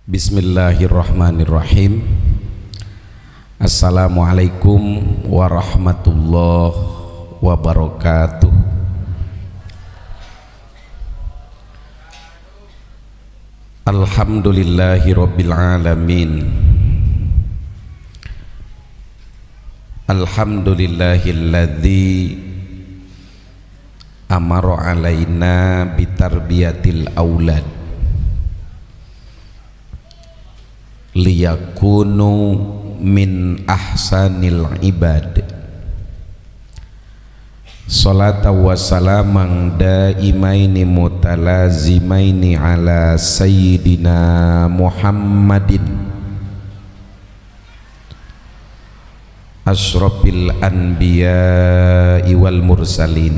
Bismillahirrahmanirrahim. Assalamualaikum warahmatullahi wabarakatuh. Alhamdulillahi rabbil alamin. Alhamdulillahilladzi amara alaina bitarbiyatil aulad liyakunu min ahsanil ibad. Salata wa salamang daimaini mutalazimaini ala sayyidina Muhammadin asyrafil anbiya'i wal mursalin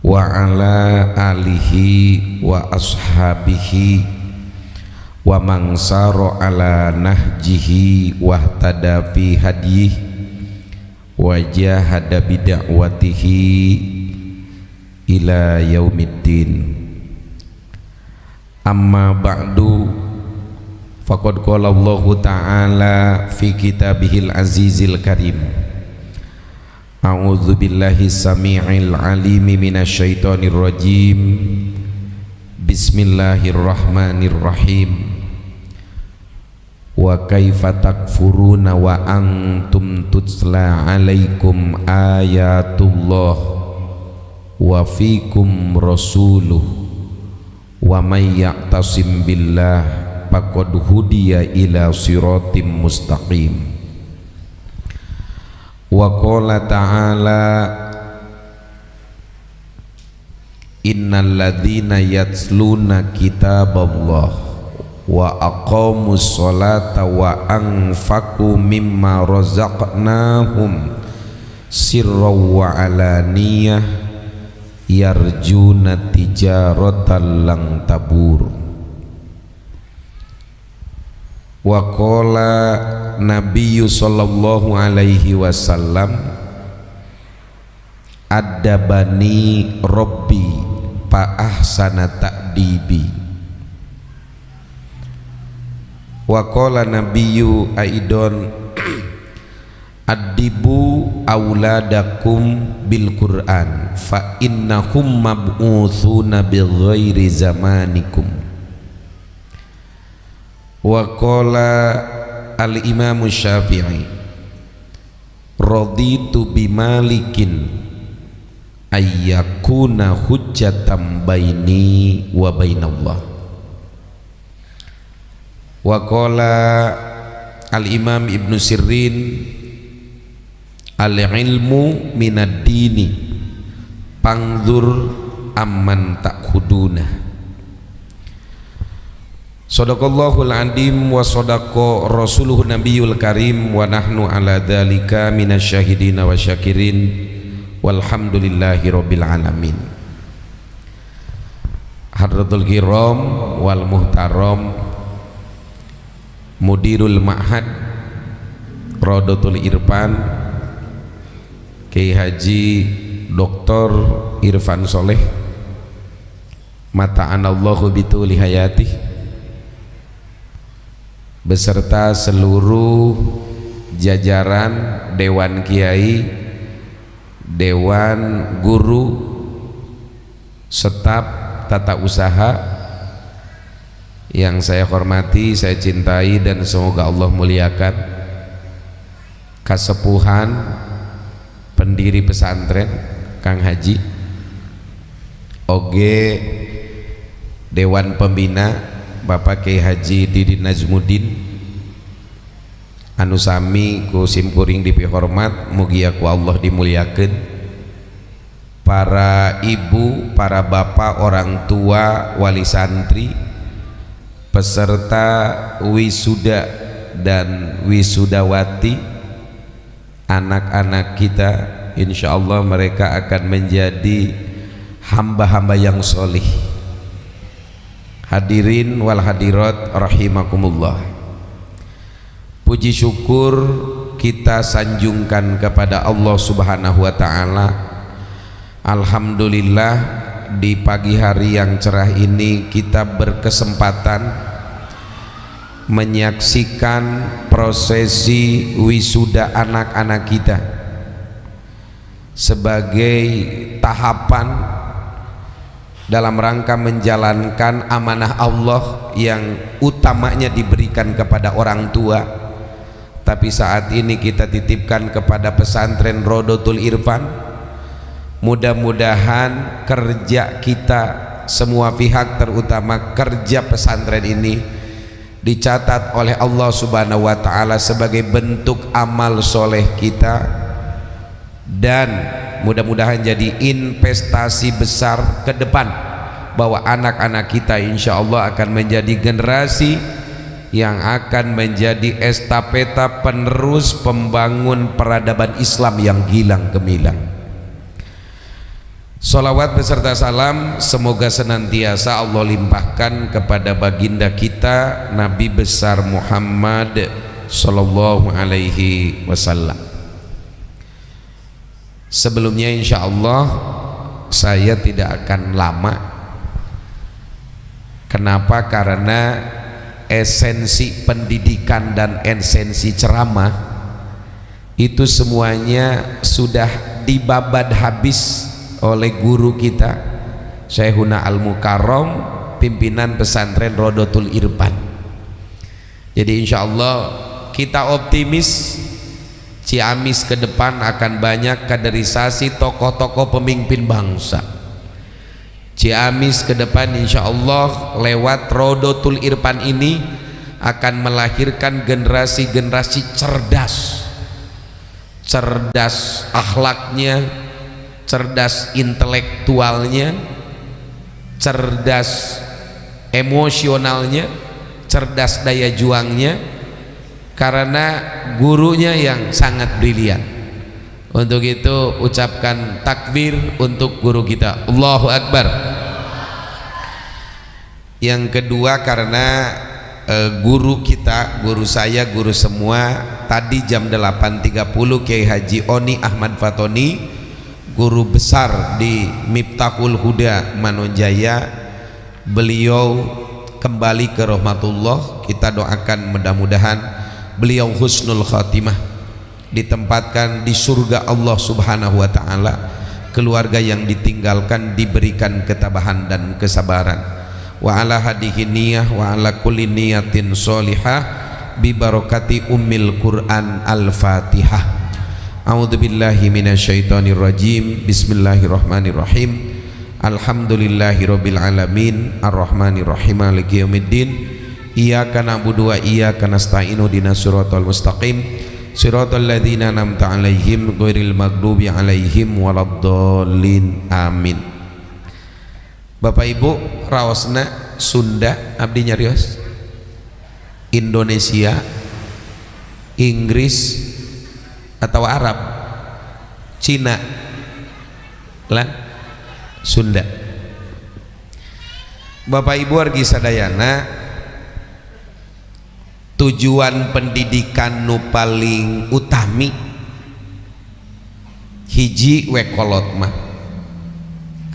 wa ala alihi wa ashabihi wa man sara ala nahjihi wahtada fi hadyihi wa jahada bid'awatihi ila yaumiddin. Amma ba'du, faqad qala Allahu ta'ala fi kitabihil azizil karim, a'udzu billahi samii'il alimi minasyaitonir rajim, bismillahirrahmanirrahim. Wa kaifa takfuruna wa antum tutla alaikum ayatullah wa fikum rasuluh wa may ya'tasim billah faqad hudiya ila siratim mustaqim. Wa qala ta'ala innal ladzina yatluna kitaballah wa aqamus sholata wa anfaqu mimma razaqnahum sirran wa alaniyah yarjuna tijaratan lan tabur. Wa qala nabiyyu sallallahu alaihi wasallam adabani rabbi fa ahsana ta'dibi. Wa qala nabiyyu aidon adibu auladakum bil Qur'an fa innahum mab'utsuna bi ghairi zamanikum. Wa qala al imam Syafi'i raditu bi malikin ayyakuna hujjatan baini wa bainallah. Wa qala al-imam Ibnu Sirrin al-ilmu minad dini pangdur amman takhuduna. Shadaqallahul adim wa shadaqa rasuluhu nabiyul karim wa nahnu ala dzalika minasyahidina wa syakirin walhamdulillahi rabbil alamin. Hadratul kiram wal muhtaram Mudirul Ma'had Rodotul Irfan Kiai Haji Dr. Irfan Soleh mata'anallahu bituli hayatih beserta seluruh jajaran Dewan Kiai, Dewan Guru, staf tata usaha yang saya hormati, saya cintai, dan semoga Allah muliakan kasepuhan pendiri pesantren Kang Haji oge Dewan Pembina Bapak Kiai Haji Didin Najmuddin anu sami ku simkuring dipihormat, mugia ku Allah dimuliakan, para ibu, para bapak, orang tua, wali santri, peserta wisuda dan wisudawati, anak-anak kita, insya Allah mereka akan menjadi hamba-hamba yang solih. Hadirin wal hadirat rahimakumullah. Puji syukur kita sanjungkan kepada Allah Subhanahu wa taala. Alhamdulillah, di pagi hari yang cerah ini kita berkesempatan menyaksikan prosesi wisuda anak-anak kita sebagai tahapan dalam rangka menjalankan amanah Allah yang utamanya diberikan kepada orang tua, tapi saat ini kita titipkan kepada pesantren Rodotul Irfan. Mudah-mudahan kerja kita semua pihak, terutama kerja pesantren ini, dicatat oleh Allah Subhanahu wa taala sebagai bentuk amal soleh kita, dan mudah-mudahan jadi investasi besar ke depan bahwa anak-anak kita insya Allah akan menjadi generasi yang akan menjadi estafeta penerus pembangun peradaban Islam yang gilang gemilang. Salawat beserta salam semoga senantiasa Allah limpahkan kepada baginda kita Nabi besar Muhammad sallallahu alaihi wasallam. Sebelumnya insya Allah saya tidak akan lama. Kenapa? Karena esensi pendidikan dan esensi ceramah itu semuanya sudah dibabat habis oleh guru kita Syekhuna Al-Mukarram, pimpinan pesantren Rodotul Irfan. Jadi insya Allah kita optimis Ciamis ke depan akan banyak kaderisasi tokoh-tokoh pemimpin bangsa. Ciamis ke depan insya Allah lewat Rodotul Irfan ini akan melahirkan generasi-generasi cerdas akhlaknya, cerdas intelektualnya, cerdas emosionalnya, cerdas daya juangnya, karena gurunya yang sangat brilian. Untuk itu ucapkan takbir untuk guru kita, Allahu Akbar. Yang kedua, karena guru kita, guru saya, guru semua, tadi jam 8.30 Kiai Haji Oni Ahmad Fatoni, guru besar di Miftahul Huda Manonjaya, beliau kembali ke rahmatullah. Kita doakan mudah-mudahan beliau husnul khatimah, ditempatkan di surga Allah Subhanahu wa taala, keluarga yang ditinggalkan diberikan ketabahan dan kesabaran. Wa ala hadihi niyah wa ala kulli niyatin sholihah bi barakati ummil Quran al-Fatihah. A'udzubillahi minasyaitonirrajim. Bismillahirrahmanirrahim. Alhamdulillahirabbil alamin arrahmanirrahim maliki yaumiddin. Iyyaka na'budu wa iyyaka nasta'in ihdinas siratal mustaqim siratal ladzina an'amta 'alaihim ghairil maghdubi 'alaihim waladdallin. Amin. Bapak Ibu, raosna Sunda abdi nyarios, Indonesia, Inggris atau Arab, Cina lan Sunda. Bapak Ibu argi sadayana, tujuan pendidikan nu paling utami hiji wekolot mah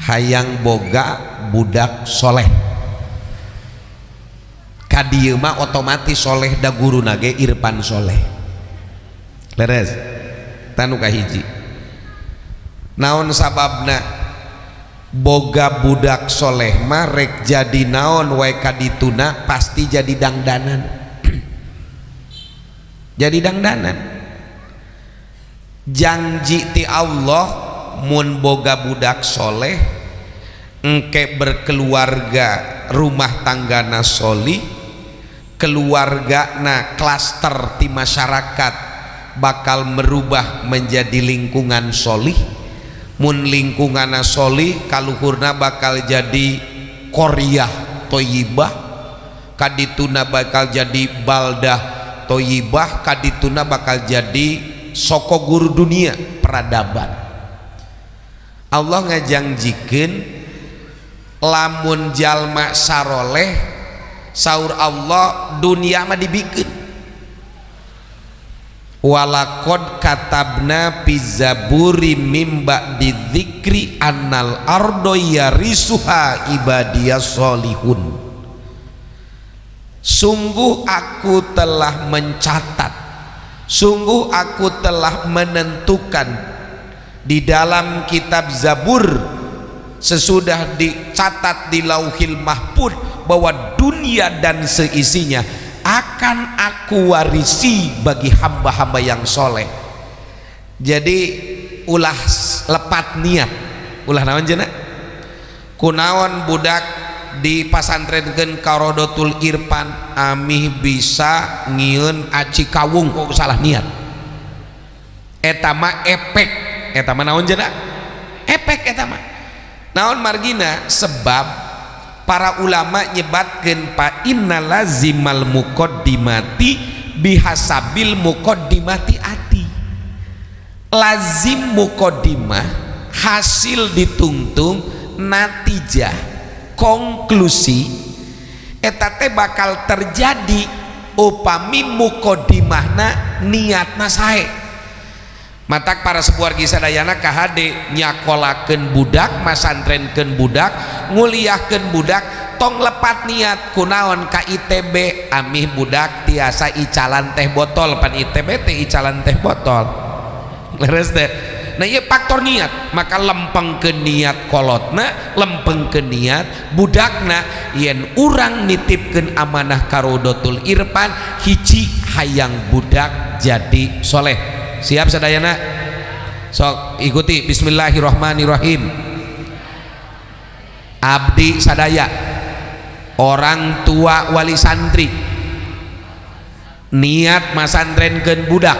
hayang boga budak soleh. Kadieu mah otomatis soleh da guru nage Irfan soleh. Leres tanu kahiji. Naon sababna boga budak soleh mah rek jadi naon wae kadituna pasti jadi dangdanan. Jadi dangdanan. Janji ti Allah mun boga budak soleh engke berkeluarga, rumah tanggana solih, keluargana klaster ti masyarakat bakal merubah menjadi lingkungan solih. Mun lingkungan solih kaluhurna bakal jadi koryah toyibah, kadituna bakal jadi baldah toyibah, kadituna bakal jadi soko guru dunia peradaban. Allah ngajangjikeun lamun jalma saroleh saur Allah dunia mah dibikeun. walaqad katabna fi zaburi mim ba'di dzikri annal ardo yarisuha ibadiyas solihun. Sungguh aku telah mencatat, sungguh aku telah menentukan di dalam kitab Zabur, sesudah dicatat di Lauhil Mahfuz bahwa dunia dan seisinya akan aku warisi bagi hamba-hamba yang soleh. Jadi ulah lepat niat, ulah naon cenah kunaon budak di pasantrenkeun Karodotul Irfan amih bisa ngieun aci kawung kok salah niat, eta mah efek, eta mah naon cenah efek, eta mah naon margina. Sebab para ulama nyebatkeun fa inna lazimal muqaddimati bihasabil muqaddimati ati. Lazim muqaddimah hasil ditungtung natijah konklusi eta teh bakal terjadi upami muqaddimahna niatna sae. Matak para sepuargi sadayana KHD nyakolakeun budak, masantrenkeun budak, nguliahkeun budak, tong lepat niat kunaon ka ITB amih budak tiasa icalan teh botol, pan ITB teh icalan teh botol. Leres teh. Nah ieu faktor niat, maka lempengkeun niat kolotna, lempengkeun niat budakna, yen urang nitipkeun amanah Karodotul Irfan hiji hayang budak jadi soleh. Siap sadayana? Sok ikuti bismillahirrahmanirrahim. Abdi sadaya orang tua wali santri niat masantrenkeun budak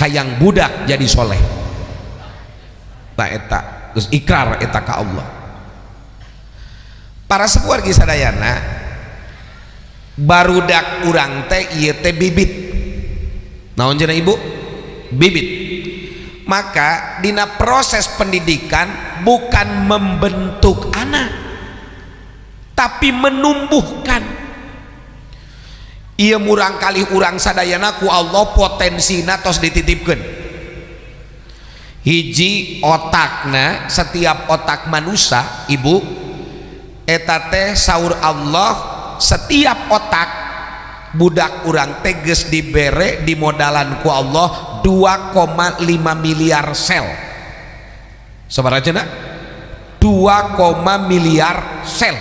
hayang budak jadi soleh. Tak eta geus ikrar eta ka Allah. Para sepuargi sadayana barudak urang teh ieu teh bibit. Naon cenah ibu? Bibit. Maka dina proses pendidikan bukan membentuk anak tapi menumbuhkan. Ieu murang kali urang sadayana ku Allah potensina tos dititipkeun. Hiji otakna, setiap otak manusia ibu eta teh saur Allah setiap otak budak urang teges dibere di modalan ku Allah 2,5 miliar sel. Sabaraha cenah? 2, miliar sel.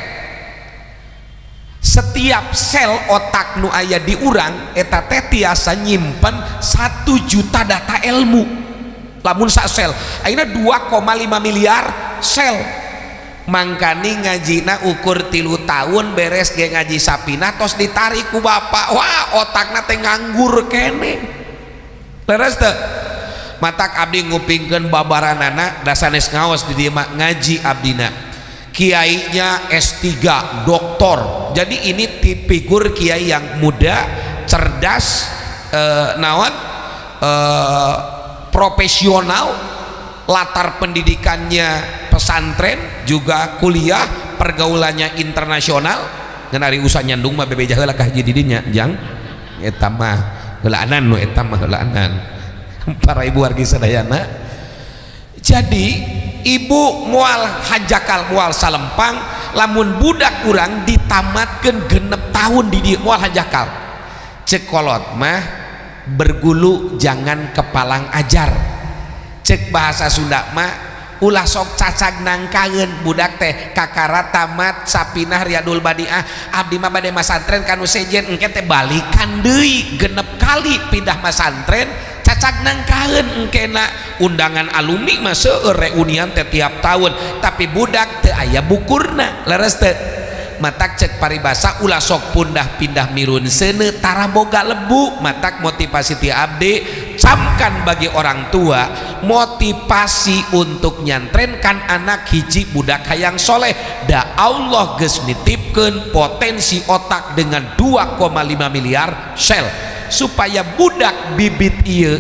Setiap sel otak nu aya di urang eta teh tiasa nyimpen 1 juta data ilmu. Lamun sak sel ayeuna 2,5 miliar sel. Mangkani ngajina ukur 3 tahun beres ge ngaji sapina tos ditarik ku bapak, wah otakna teh nganggur kene. Leres teu? Matak abdi ngupingkeun babaranana da sanes ngaos di dieu mah ngaji abdina. Kiainya S3 doktor. Jadi ini figur kiai yang muda, cerdas, profesional, latar pendidikannya pesantren juga kuliah, pergaulannya internasional. Ngan ari usah nyandung mah bebeja heula ka hiji didinya jang eta mah heulaanan nu eta mah heulaanan. Para ibu wargi sadayana, jadi ibu moal hajakal moal salempang lamun budak urang ditamatkeun 6 tahun di dieu moal hajakal. Cek kolot mah bergulu jangan kepalang ajar. Cek bahasa Sunda mah ulah sok cacag nangkaeun budak teh kakara tamat sapinah Riyadul Badiah abdi mah bade masantren kanu sejen engke teh balikan deui 6 kali pindah masantren cacag nangkaeun engkena undangan alumni mah seueur reunian teh tiap tahun tapi budak teu aya bukurna. Leres teu? Matak cek paribasa ulah sok pundah pindah mirun seuneu tara boga lebu. Matak motivasi ti abdi camkan bagi orang tua motivasi untuk nyantrenkan anak hiji budak hayang soleh. Da Allah geus nitipkeun potensi otak dengan 2,5 miliar sel. Supaya budak bibit ieu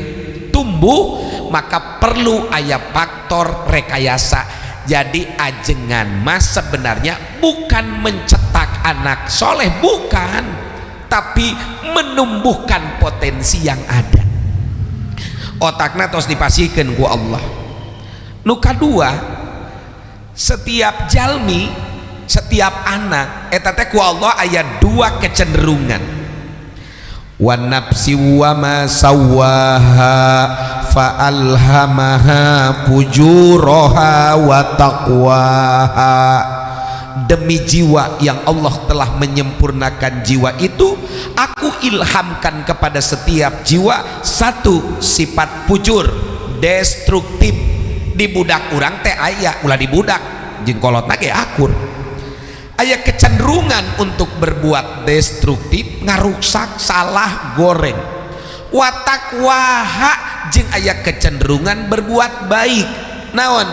tumbuh maka perlu aya faktor rekayasa. Jadi ajengan mas sebenarnya bukan mencetak anak soleh, bukan, tapi menumbuhkan potensi yang ada. Otakna tos dipasihkeun ku Allah. Nu kadua, setiap jalmi, setiap anak eta teh ku Allah aya dua kecenderungan. Wan nafsi wa ma sawwaha fa alhamaha fujuraha wa taqwaha. Demi jiwa yang Allah telah menyempurnakan jiwa itu, aku ilhamkan kepada setiap jiwa satu sifat fujur, destruktif. Di budak urang teh aya ulah di budak jeung kolotna ge akur, aya kecenderungan untuk berbuat destruktif, ngarusak, salah, goreng. Watakwaha jeung aya kecenderungan berbuat baik, naon,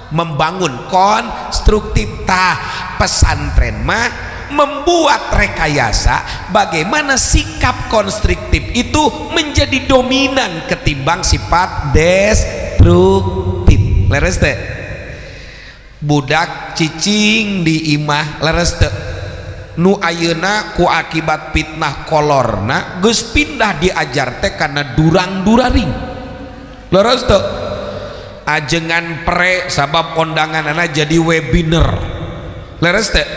membangun, konstruktif. Tah pesantren mah membuat rekayasa bagaimana sikap konstruktif itu menjadi dominan ketimbang sifat destruktif. Leres teh budak cicing di imah leres teh nu ayeuna ku akibat fitnah kolorna geus pindah diajar teh karena durang-duraring. Leres teh ajengan pre sabab kondangan anak jadi webinar. Leres teh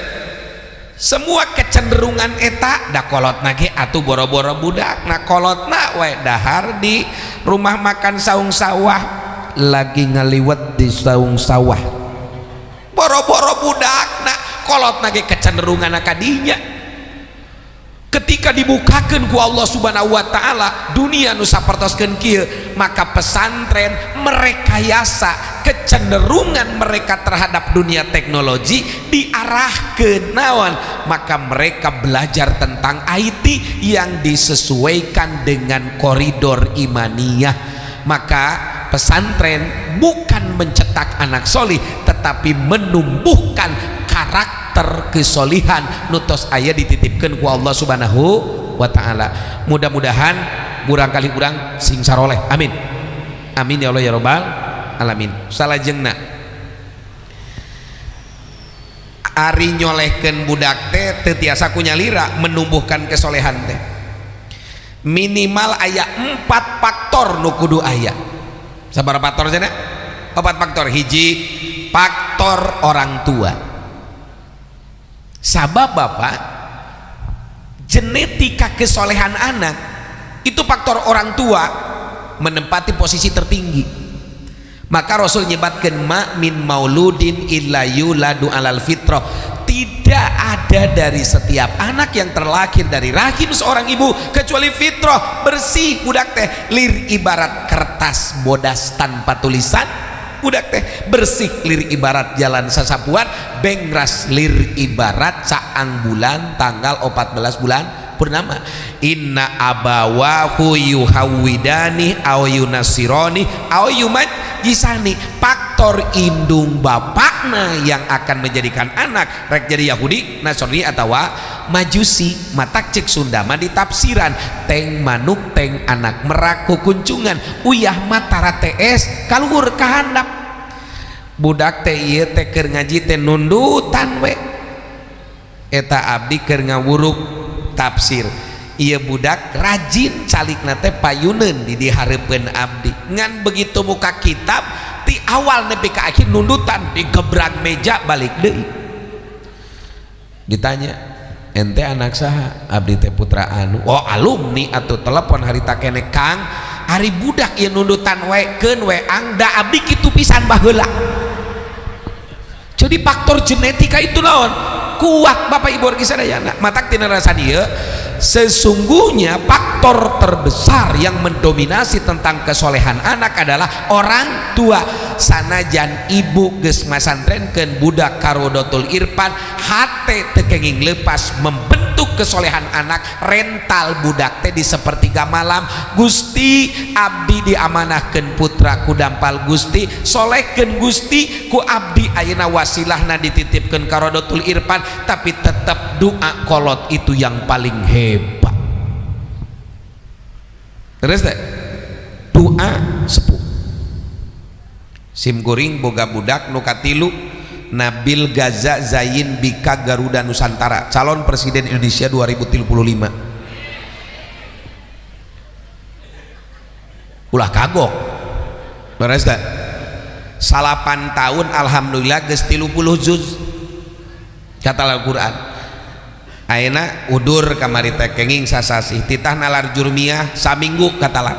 semua kecenderungan eta da kolotna ge atuh boro-boro budak na kolotna we dahar di rumah makan saung sawah lagi ngaliwat di saung sawah, boro-boro budak na kolotna ge kecenderungan kadinya. Ketika dibukakan ku Allah subhanahu wa ta'ala dunia nu sapertoskeun kieu, maka pesantren merekayasa kecenderungan mereka terhadap dunia teknologi diarahkeun naon, maka mereka belajar tentang IT yang disesuaikan dengan koridor imaniyah. Maka pesantren bukan mencetak anak solih tetapi menumbuhkan karakter kesolihan nutos aya dititipkan ku Allah subhanahu wa ta'ala. Mudah-mudahan barangkali urang sing saroleh, amin amin ya Allah ya rabbal alamin. Salajengna ari nyolehkeun budak teh teu tiasa kunyalira menumbuhkan kesolehan teh minimal aya 4 faktor nu kudu aya. Sabaraha faktor cenah? 4 faktor. Hiji, faktor orang tua. Sabab bapak genetika kesolehan anak itu faktor orang tua menempati posisi tertinggi. Maka Rasul nyebatkan ma min mauludin illa yuladu alal fitrah, tidak ada dari setiap anak yang terlahir dari rahim seorang ibu kecuali fitrah, bersih. Budak teh lir ibarat kertas bodas tanpa tulisan, budak teh bersih lir ibarat jalan sasapuan, bengras lir ibarat saang bulan tanggal 14 bulan purnama. Inna abawahu yuhawidani aw yunasironi aw yumajisani. Faktor indung bapakna yang akan menjadikan anak rek jadi Yahudi, Nasrani atau Majusi. Matak cek Sunda mah di tafsiran teng manuk teng anak merak kukuncungan uyah matara TS kaluhur kahandap. Budak teh ieu teh keur ngaji teh nundutan we eta abdi keur ngawuruk tafsir. Iya budak rajin calikna teh payuneun di dihareupeun abdi ngan begitu muka kitab ti awal nepi ka akhir nundutan digebrang meja balik deui. Ditanya ente anak saha? Abdi teh putra anu. Oh alumni atuh telepon harita kene Kang ari budak ieu nundutan we keun we angda abdi kitu pisan baheula. Jadi faktor genetika itu naon kuat Bapak Ibu wargi sadayana. Matak tina rasa dieu sesungguhnya faktor terbesar yang mendominasi tentang kesolehan anak adalah orang tua. Sanajan ibu geus masantrenkeun budak karodotul irfan hate teu kenging leupas membentuk kesolehan anak, rental budak teh di sepertiga malam. Gusti abdi diamanahkeun putra ku dampal Gusti, solehkeun Gusti ku abdi ayeuna wasilahna dititipkeun karodotul irfan, tapi tetap doa kolot itu yang paling hebat. Terus deh doa sepuh. Sim kuring boga budak nu katilu Nabil Gaza Zain Bika Garuda Nusantara, calon presiden Indonesia 2035. Ulah kagok beres dah. Salapan tahun alhamdulillah geus 30 juz kata Al-Qur'an. Ayeuna udur kamari teh kenging sasasih titah nalar jurmiyah saminggu katalar.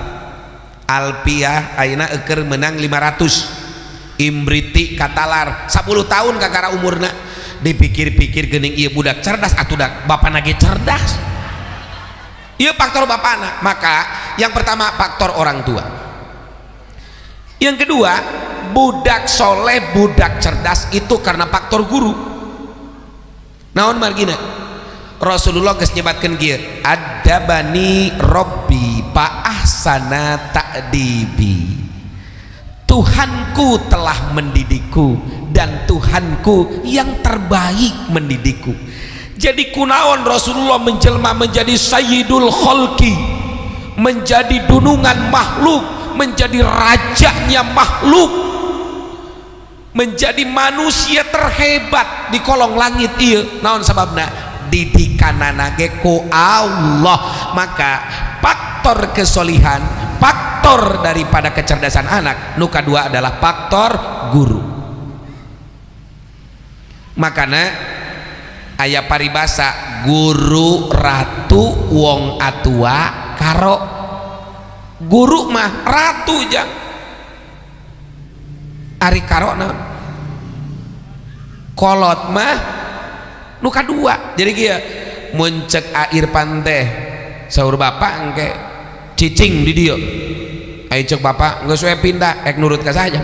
Alpiah ayeuna eukeur menang 500. Imbriti katalar 10 tahun kakara umurna. Dipikir-pikir geuning ieu budak cerdas atuh dak bapana ge cerdas. Ieu faktor bapana. Maka yang pertama faktor orang tua. Yang kedua, budak soleh, budak cerdas itu karena faktor guru. Naon margina? Rasulullah geus nyebatkeun kieu, adabani rabbi fa ahsana ta'dibi. Tuhanku telah mendidikku dan Tuhanku yang terbaik mendidikku. Jadi kunaon Rasulullah menjelma menjadi sayyidul khalqi, menjadi dunungan makhluk, menjadi rajanya makhluk, menjadi manusia terhebat di kolong langit ieu. Naon sababna? Didikanana ge ku Allah. Maka faktor kesolihan, faktor daripada kecerdasan anak nu kadua adalah faktor guru. Makana aya paribasa guru ratu wong atua karo. Guru mah ratu jang ari karo naon kolot mah nu kadua. Jadi kieu mun ceuk air panteh saur bapak engke cicing di dieu ai ceuk bapak geus we pindah ek nurut ka saja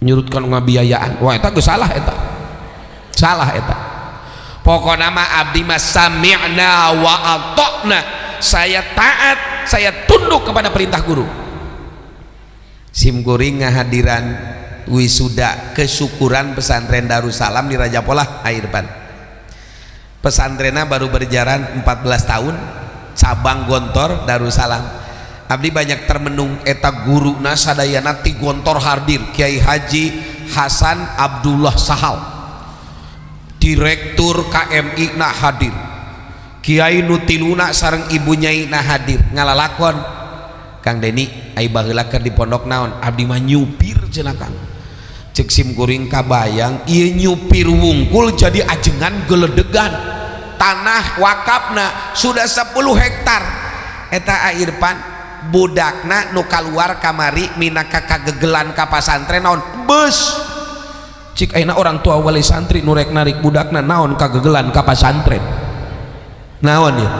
nyurutkan ngabiayaan. Wah eta geus salah eta, salah eta. Pokona mah abdi mah sami'na wa ata'na, saya taat, saya tunduk kepada perintah guru. Simkuring ngahadiran wisuda kesyukuran pesantren Darussalam di Rajapolah air depan. Pesantrennya baru berjalan 14 tahun, cabang Gontor Darussalam. Abdi banyak termenung eta guruna sadayana ti Gontor hadir Kiai Haji Hasan Abdullah Sahal, direktur KMI na hadir, Kiai Nutiluna sareng ibu nyai na hadir ngalalakon. Kang Deni ai baheula keur di pondok naon abdi mah nyupir cenah Kang. Cek simkuring kabayang ieu nyupir wungkul jadi ajengan geledegan. Tanah wakafna sudah 10 hektar. Eta air pan budakna nu kaluar kamari minaka kagegelan ka pasantren naon beus. Cik ayeuna orang tua wali santri nu rek narik budakna naon kagegelan ka pasantren. Naon ieu?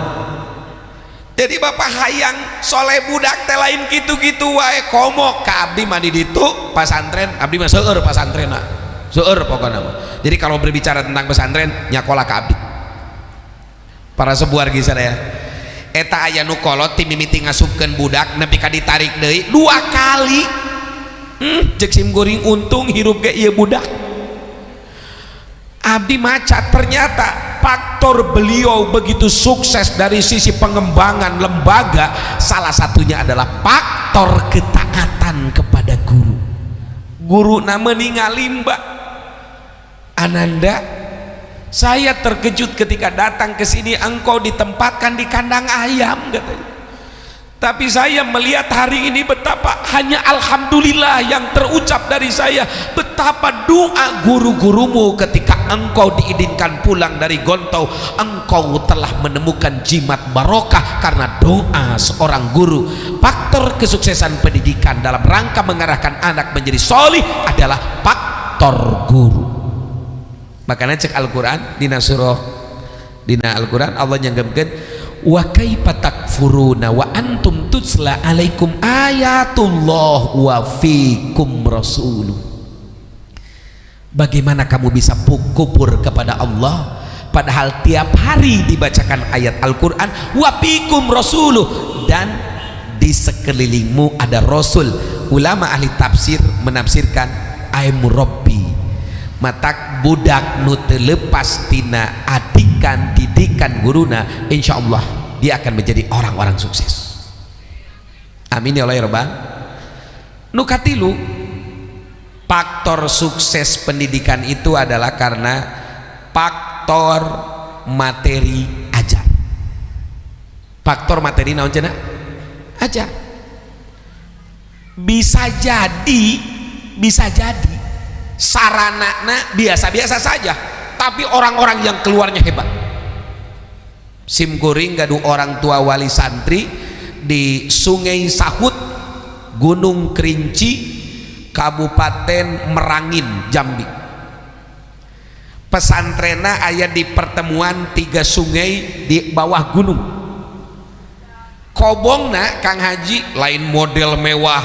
Jadi bapak hayang soleh budak teh lain gitu-gitu wae komok ka abdi mah di ditu pasantren abdi mah seueur pasantrenna seueur pokona mah. Jadi kalau berbicara tentang pesantren nyakola ka abdi. Para sebuargi sadaya eta aya nu kolot ti mimiti ngasupkeun budak nepi ka ditarik deui 2 kali. Cek simkuring untung hirup ge ieu budak. Abdi maca ternyata faktor beliau begitu sukses dari sisi pengembangan lembaga salah satunya adalah faktor ketaatan kepada guru. Guru nama ningali Mbak Ananda, saya terkejut ketika datang ke sini engkau ditempatkan di kandang ayam katanya. Tapi saya melihat hari ini betapa hanya alhamdulillah yang terucap dari saya, betapa doa guru-gurumu ketika engkau diizinkan pulang dari Gontau, engkau telah menemukan jimat barokah karena doa seorang guru. Faktor kesuksesan pendidikan dalam rangka mengarahkan anak menjadi solih adalah faktor guru. Makanya cek Al-Quran dina surah dina Al-Quran Allah nyanggemkeun wa kaifa takfuruna wa antum tutsla alaikum ayatullah wa fikum rasuluh. Bagaimana kamu bisa kufur kepada Allah padahal tiap hari dibacakan ayat Al-Quran wa fikum rasuluh dan di sekelilingmu ada rasul. Ulama ahli tafsir menafsirkan ay murabbi matak budak nu teu lepas tina adikan didikan guruna, insyaallah dia akan menjadi orang-orang sukses. Amin ya Allah ya rabbal. Nu katilu faktor sukses pendidikan itu adalah karena faktor materi ajar. Faktor materi naon cenah? Ajar. Bisa jadi saranana biasa-biasa saja, tapi orang-orang yang keluarnya hebat. Simkuring gaduh orang tua wali santri di Sungai Sahut, Gunung Kerinci, Kabupaten Merangin, Jambi. Pesantrenna aya di pertemuan tiga sungai di bawah gunung. Kobongna Kang Haji lain model mewah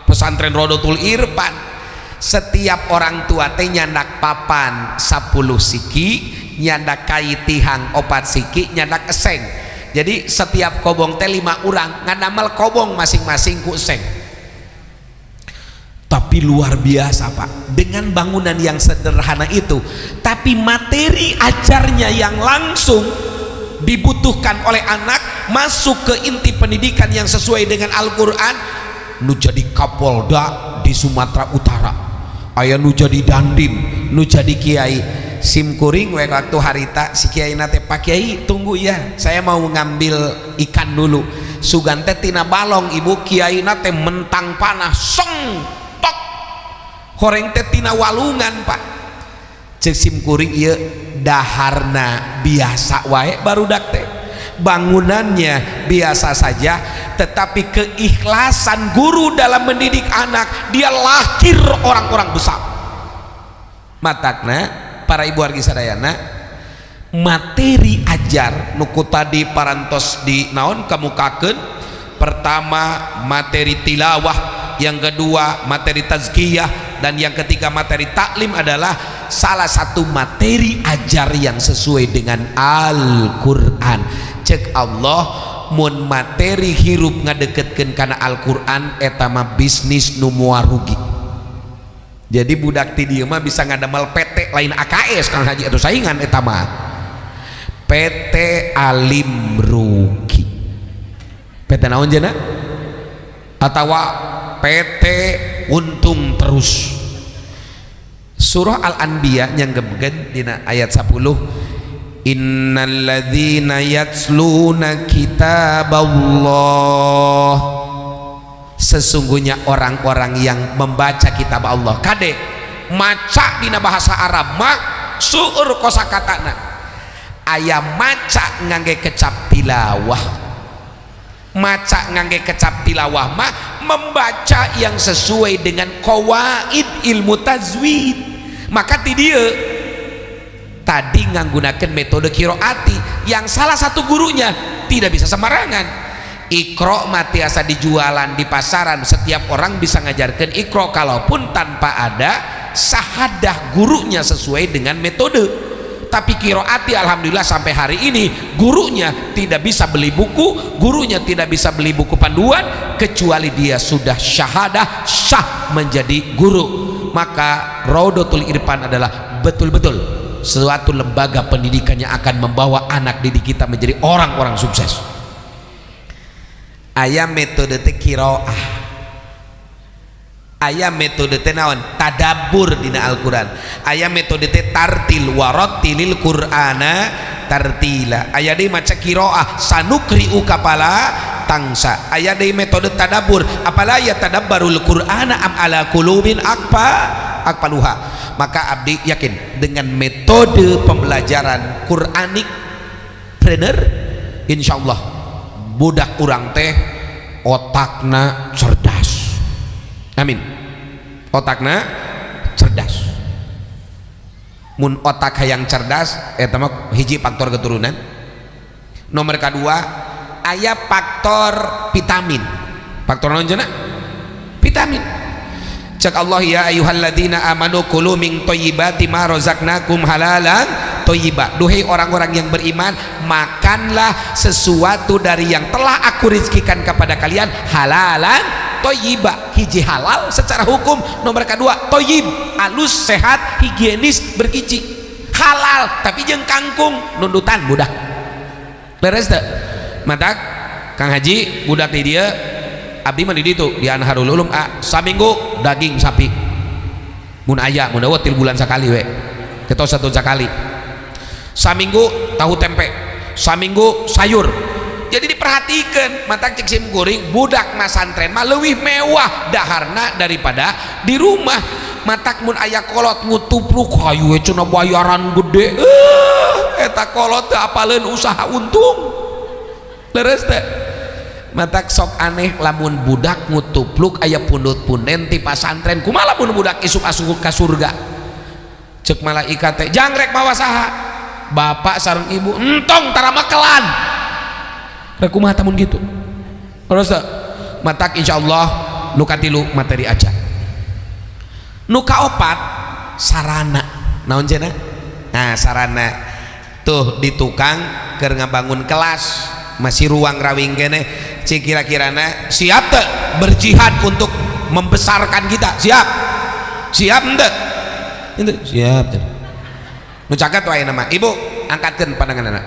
pesantren Rodotul Irfan. Setiap orang tua teh nyandak papan 10 siki, nyandak kai tihang 4 siki, nyandak eseng. Jadi setiap kobong teh 5 urang ngadamel kobong masing-masing ku eseng. Tapi luar biasa Pak, dengan bangunan yang sederhana itu, tapi materi ajarnya yang langsung dibutuhkan oleh anak masuk ke inti pendidikan yang sesuai dengan Al-Quran. Nu jadi Kapolda di Sumatera Utara, aya nu jadi dandim, nu jadi kiai. Simkuring waktu harita si kiai nate, Pak Kiai tunggu ya, saya mau ngambil ikan dulu. Sugante tina balong, ibu kiai nate mentang panah seng tok horeng teh tina walungan Pak. Cek simkuring ieu daharna biasa wae barudak teh, bangunannya biasa saja, tetapi keikhlasan guru dalam mendidik anak, dia lahir orang-orang besar. Matakna para ibu wargi sadayana, materi ajar nuku tadi parantos di naon kamukakeun. Pertama materi tilawah, yang kedua materi tazkiyah, dan yang ketiga materi taklim adalah salah satu materi ajar yang sesuai dengan Al-Quran. Cek Allah, mun materi hirup ngadeketkeun kana Al-Quran eta mah bisnis nu moal rugi. Jadi budak ti dieu mah bisa ngadamel PT lain AKS Kang Haji atuh saingan eta mah PT Alim Rugi. PT naon cenah? Atawa PT Untung Terus. Surah Al-Anbiya nyanggebkeun dina ayat 10, innalladzina yatsluna kitaballah, sesungguhnya orang-orang yang membaca kitab Allah. Kade maca dina bahasa Arab mak suur kosakatana, aya maca ngangge kecap tilawah. Maca ngangge kecap tilawah mah membaca yang sesuai dengan qawaid ilmu tajwid. Maka ti dieu tadi nganggunakeun metode qiraati yang salah satu gurunya tidak bisa sembarangan. Iqra mah tiasa dijualan di pasaran, setiap orang bisa ngajarkan Iqra kalaupun tanpa ada sahadah gurunya sesuai dengan metode. Tapi qiraati alhamdulillah sampai hari ini gurunya tidak bisa beli buku, gurunya tidak bisa beli buku panduan kecuali dia sudah syahadah syah menjadi guru. Maka Rodotul Irfan adalah betul-betul suatu lembaga pendidikan yang akan membawa anak didik kita menjadi orang-orang sukses. Aya metode teh qiraah, aya metode teh naon tadabbur dina Al-Quran, aya metode teh tartil warattilil Qur'ana tartila, aya deui maca qiraah sanukri'u kapala tangsa, aya deui metode tadabbur apala ya tadabbarul Qur'ana am ala qulubin akpaluha. Maka abdi yakin dengan metode pembelajaran Qur'anik trainer, insyaallah budak urang teh otakna cerdas. Amin. Otakna cerdas. Mun otak hayang cerdas eta mah hiji faktor keturunan. Nomor kedua aya faktor vitamin. Faktor naon cenah? Vitamin. Cek Allah ya ayyuhalladzina amanu kulu min thayyibati ma razaqnakum halalan thayyiba. Duhai orang-orang yang beriman, makanlah sesuatu dari yang telah aku rizkikan kepada kalian halalan thayyiba. Hiji halal secara hukum, nomor kedua thayyib, alus, sehat, higienis, bergizi. Halal tapi jeung kangkung nundutan budak. Beres teu? Matak Kang Haji budak di dia abdi mah di ditu di Anharul Ulum saminggu daging sapi mun aya mun dawa 3 bulan sekali we kita 1 sekali saminggu tahu tempe saminggu sayur jadi diperhatikan mata cek sim kuring budak masantren mah leuwih mewah daharna daripada di rumah matak mun aya kolot ngutupluk hayu we cenah bayaran gede eta kolot teu apaleun usaha untung leres teh matak sok aneh lamun budak ngutupluk aya pundut-punden ti pasantren kumaha lamun budak isuk asup ka surga cek malaikat teh jangrek mawa saha bapak sareng ibu entong tara makelan rek kumaha tamun gitu terus matak insyaallah nu katilu materi aja nu kaopat sarana naon cenah nah sarana tuh di tukang keur ngabangun kelas masih ruang rawing kene cik kira-kirana siap teu berjihad untuk membesarkan kita siap ente siap nu caket wae nama ibu angkatkeun pandangan anak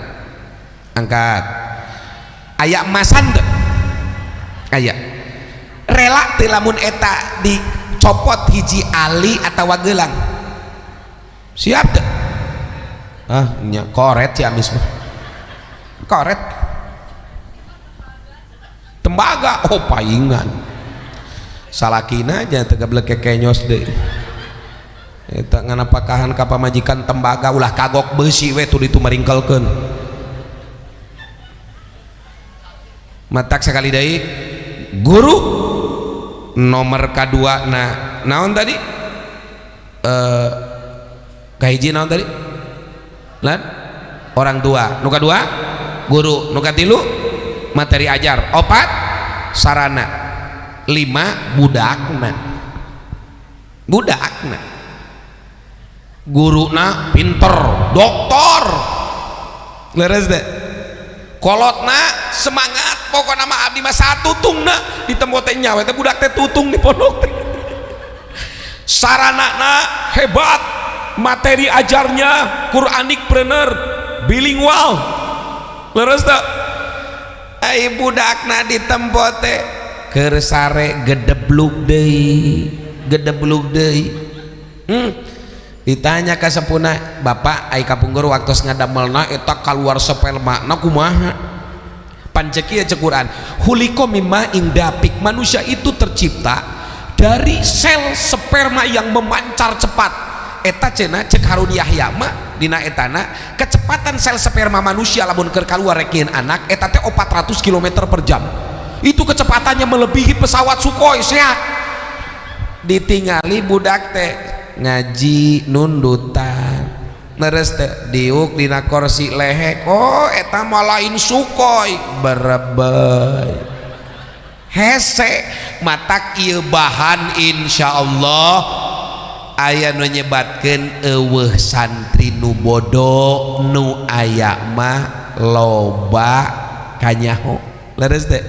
angkat aya emasan teu aya rela teu lamun eta dicopot hiji ali atawa geulang siap teu nya koret si amis mah koret tembaga oh paingan salakina aja teu gablek kekenyos deui eta nganapakahan ka pamajikan tembaga ulah kagok beusi we tuh ditu meringkelkeun matak sekali deui guru nomor kadua naon tadi kahiji naon tadi lan orang tua nu kadua guru nu katilu materi ajar opat sarana 5 budakna guruna pinter dokter leres deh kolotna semangat pokokna mah abdi mah satutungna di tempat teh nyawa teh budak teh tutung di pondok teh saranana hebat materi ajarnya Quranik trainer bilingual leres teh ai budakna di tempat teh keur sare gedebluk deui ditanya ka sepuna bapak ai kapungkur waktu ngadamelna eta kaluar sperma na kumaha panceki ya Quran huliko mimma indapik manusia itu tercipta dari sel sperma yang memancar cepat eta cenah cek Harun Yahya mah dina etana kecepatan sel sperma manusia lamun keur kaluar rekeun anak eta teh 400 km per jam itu kecepatannya melebihi pesawat Sukhoi sehat ditingali budak teh ngaji nundutan neres teh diuk dina kursi lehek oh eta mah lain Sukhoi berebay hese matak ieu bahan insyaallah aya nu nyebatkeun eueuh santri nu bodoh nu aya mah loba kanyaho leres teh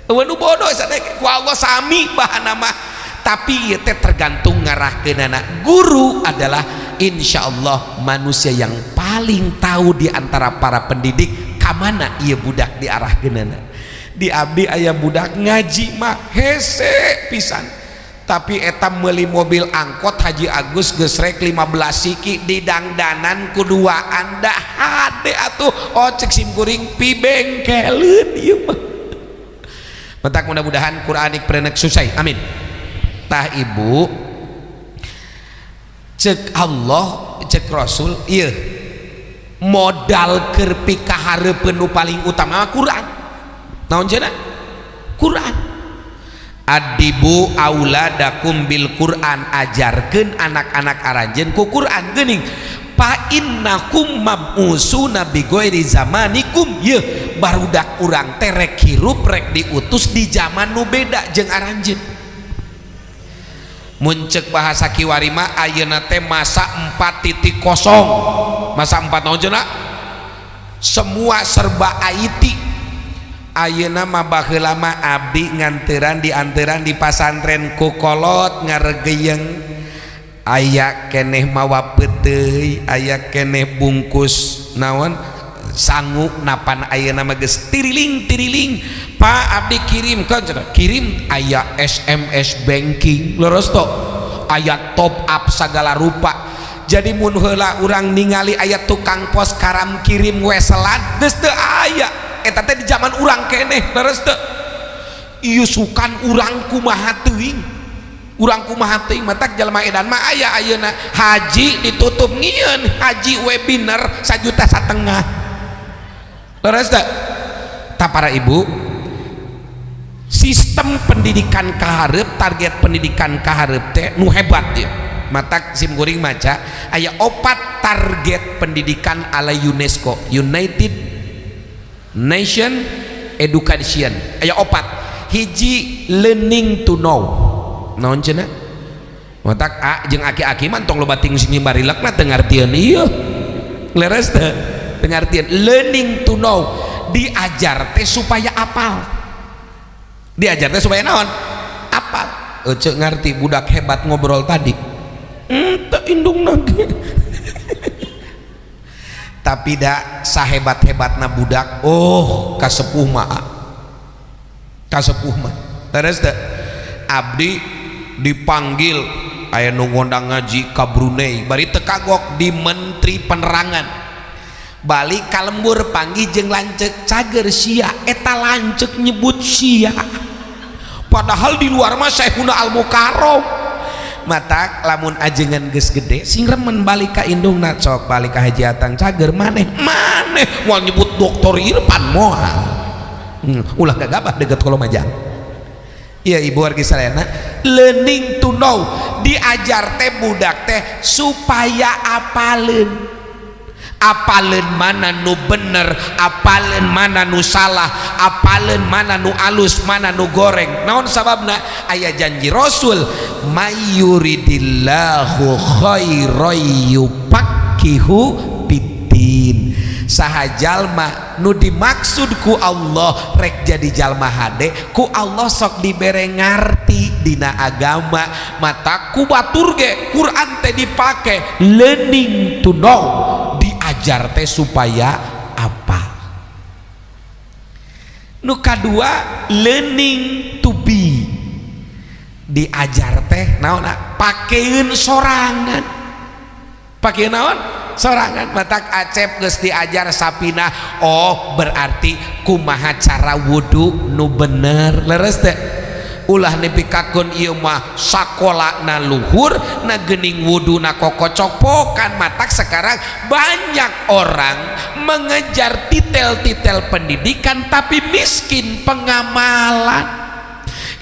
eueuh nu bodoh sadek ku Allah sami bahanna mah tapi ieu teh tergantung ngarahkeunana guru adalah insyaallah manusia yang paling tahu di antara para pendidik kamana ieu budak diarahkeunana di abdi aya budak ngaji mah hese pisan tapi eta meuli mobil angkot Haji Agus geus rek 15 siki didangdanan kuduaan dah hade atuh cek sim kuring pi bengkeleun ieu mah mentak mudah-mudahan Quranik prenek susai amin tah ibu cek Allah cek Rasul iya modal keur pikahareupeun nu paling utama Quran naon cenah Quran adibu auladakum bil Quran ajarkeun anak-anak aranjeun ku Quran geuning fa innakum mab'usuna bi ghairi zamanikum ye barudak urang teh rek hirup rek diutus di zaman nu beda jeung aranjeun muncek bahasa kiwari mah ayeuna teh masa 4.0 masa 4 naon cenah semua serba IT ayeuna mah baheula mah abdi nganteran di pasantren ku kolot ngaregeyeng aya keneh mawa peuteuy aya keneh bungkus naon sangu napan ayeuna mah geus tiriling Pak abdi kirim kan kirim aya SMS banking leres to ayat top up segala rupa. Jadi mun heula urang ningali ayat tukang pos karam kirim weselan geus teu aya eta teh di zaman urang keneh leres teu ieu sukan urang kumaha teuing matak jalma edan mah aya ayeuna haji ditutup ngieun haji webinar 1,5 juta leres teu tah para ibu sistem pendidikan kahareup target pendidikan kahareup teh nu hebat ya matak sim kuring maca aya 4 target pendidikan ala UNESCO United Nation Education aya 4 hiji learning to know naon cenah matak jeung aki-aki mah tong loba ting sing barilekna teu ngartieun ieu leres teh teu ngartieun learning to know diajar teh supaya apal diajar teh supaya naon apal ceuk ngarti budak hebat ngobrol tadi tak indung nage tapi dak sahebat-hebatna budak kasepuh mah terus teh abdi dipanggil aya nu ngondang ngaji ka Brunei bari teu kagok di Menteri Penerangan balik ka lembur panggih jeung lanceuk cager sia eta lanceuk nyebut sia padahal di luar mah Syekhuna Al-Mukarram matak lamun ajengan geus gede sing remen balik ka indungna sok balik ka hajiatan cager maneh moal nyebut Doktor Irfan moal ulah gagabah deket kolom majang iya ibu wargi salena learning to know diajar teh budak teh supaya apaleun mana nu bener apaleun mana nu salah apaleun mana nu alus mana nu goreng naon sababna aya janji Rasul mayuridillahu khairan yufaqihu fiddin saha jalma nu dimaksud ku Allah rek jadi jalma hade ku Allah sok dibere ngarti dina agama mata ku batur ge Quran teh dipake learning to know diajar teh supaya apa nu kadua learning to be diajar teh naon pakeun sorangan pakeun naon sorangan matak acep geus diajar sapina berarti kumaha cara wudu nu bener leres teh ulah nepikakeun ieu mah sakolana luhur na geuning wuduna kokocok-pokan matak sekarang banyak orang mengejar titel-titel pendidikan tapi miskin pengamalan.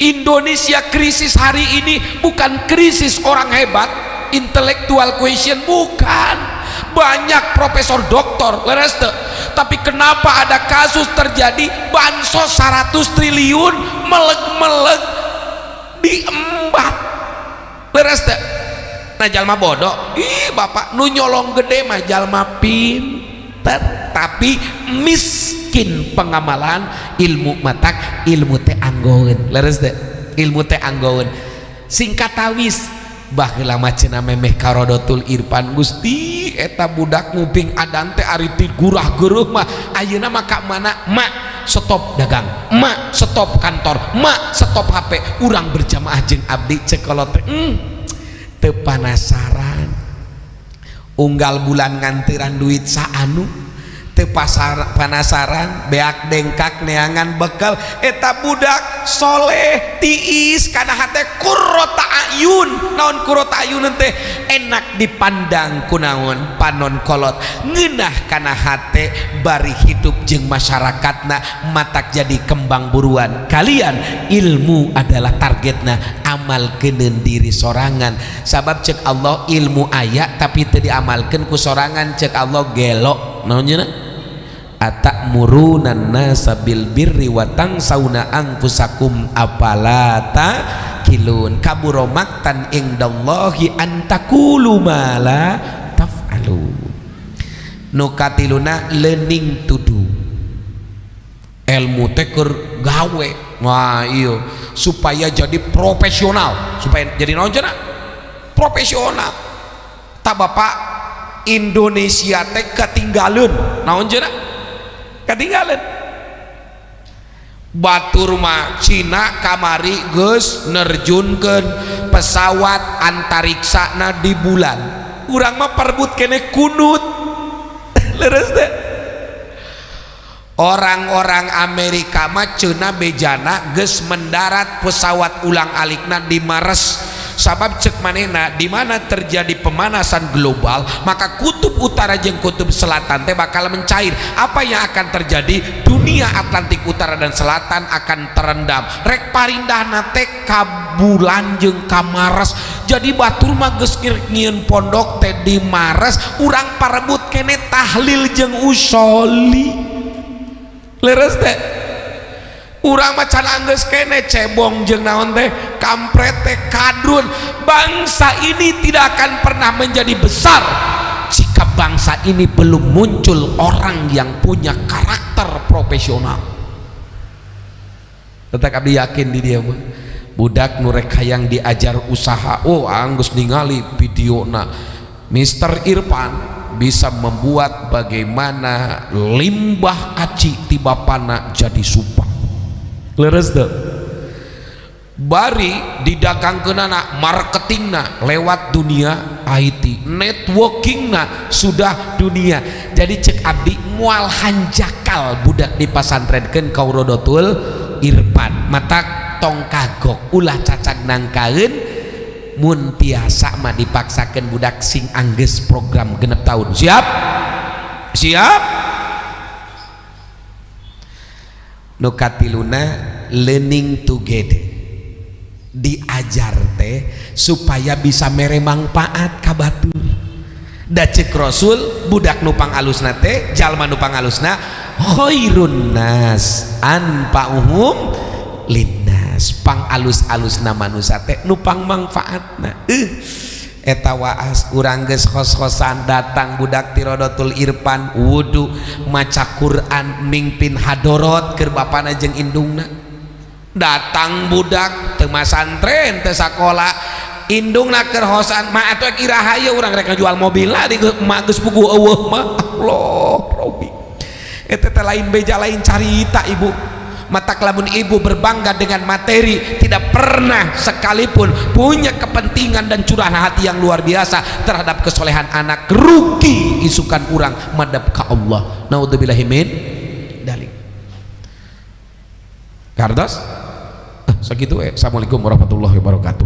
Indonesia krisis hari ini bukan krisis orang hebat intellectual question, bukan banyak profesor doktor leres teu tapi kenapa ada kasus terjadi bansos 100 triliun meleg-meleg diembat leres teu nah jalma bodoh bapak nu nyolong gede mah jalma pinter tapi miskin pengamalan ilmu matak ilmu teh anggoeun leres teu ilmu teh anggoeun singkat tawis baheula mah cenah memeh karodotul irfan Gusti eta budak nguping adan teh ari ti gurah-geuruh mah ayeuna mah ka mana mak stop dagang mak stop kantor mak stop HP urang berjamaah jeung abdi cekolot teu panasaran unggal bulan nganteuran duit saanu teu panasaran beak dengkak neangan bekal eta budak soleh tiis kana hate qurrata ayun naon qurrata ayun teh enak dipandang kunaon panon kolot ngeunah kana hate bari hidup jeung masyarakatna matak jadi kembang buruan kalian ilmu adalah targetna amalkeun diri sorangan sabab cek Allah ilmu aya tapi teu diamalkeun ku sorangan cek Allah gelo naon cenah atamuruna nasa bil birri wa tangsawna anfusakum apala taqilun kabura maktan indallahi an taqulu ma la taf'alun nu katiluna learning to do ilmu teh keur gawe wah iya supaya jadi profesional supaya jadi naon cenah profesional tak bapak Indonesia teh ketinggalan naon cenah ketinggalan batur mah Cina kamari geus nerjunkeun pesawat antariksana di bulan, urang mah perebut kene kunut. Leres teh orang-orang Amerika mah cenah bejana geus mendarat pesawat ulang alikna di Mars. Sabab cek manehna di mana terjadi pemanasan global, maka kutub utara jeung kutub selatan teh bakal mencair. Apa yang akan terjadi? Dunia Atlantik utara dan selatan akan terendam. Rek parindahna teh ka bulan jeung ka Mars. Jadi batur mah geus ngieun pondok teh di Mars, urang parebut kene tahlil jeung usoli. Leres teh urang macan anggeus kene cebong jeung naon teh kampret teh kadrun. Bangsa ini tidak akan pernah menjadi besar jika bangsa ini belum muncul orang yang punya karakter profesional. Tetap abdi yakin di dia mah budak nu rek hayang diajar usaha, oh anggus ningali videona Mr. Irfan bisa membuat bagaimana limbah aci ti bapana jadi supang. Leres deh bari didagangkeunana marketingna lewat dunia IT, networkingna sudah dunia. Jadi cek abdi mual hanjakal budak di pasantrenkeun ka Rodotul Irfan matak tong kagok ulah cacag nangkaeun mun tiasa mah dipaksakeun budak sing anggeus program genep tahun. Siap? Siap? Nu katiluna learning together, diajar teh supaya bisa mere manfaat ka batur. Da ceuk Rasul budak nu pangalusna teh jalma nu pangalusna khairun nas anfa'uhum linnas, pangalus-alusna manusia teh nu pangmanfaatna. Eta waas urang geus khos-khosan datang budak ti Rodotul Irfan wudu maca Quran mingpin hadorot keur bapana jeung indungna. Datang budak teu masantren teu sakola indungna keur hosan mah atuh iraha urang rek jual mobil lah di emak geus puguh eueuh mah. Allah Robi eta teh lain beja lain carita ibu. Mata lamun ibu berbangga dengan materi, tidak pernah sekalipun punya kepentingan dan curahan hati yang luar biasa terhadap kesolehan anak, rugi isukan urang madhab ka Allah. Naudzubillahi min dalik. Kardos sakitu. Assalamualaikum warahmatullahi wabarakatuh.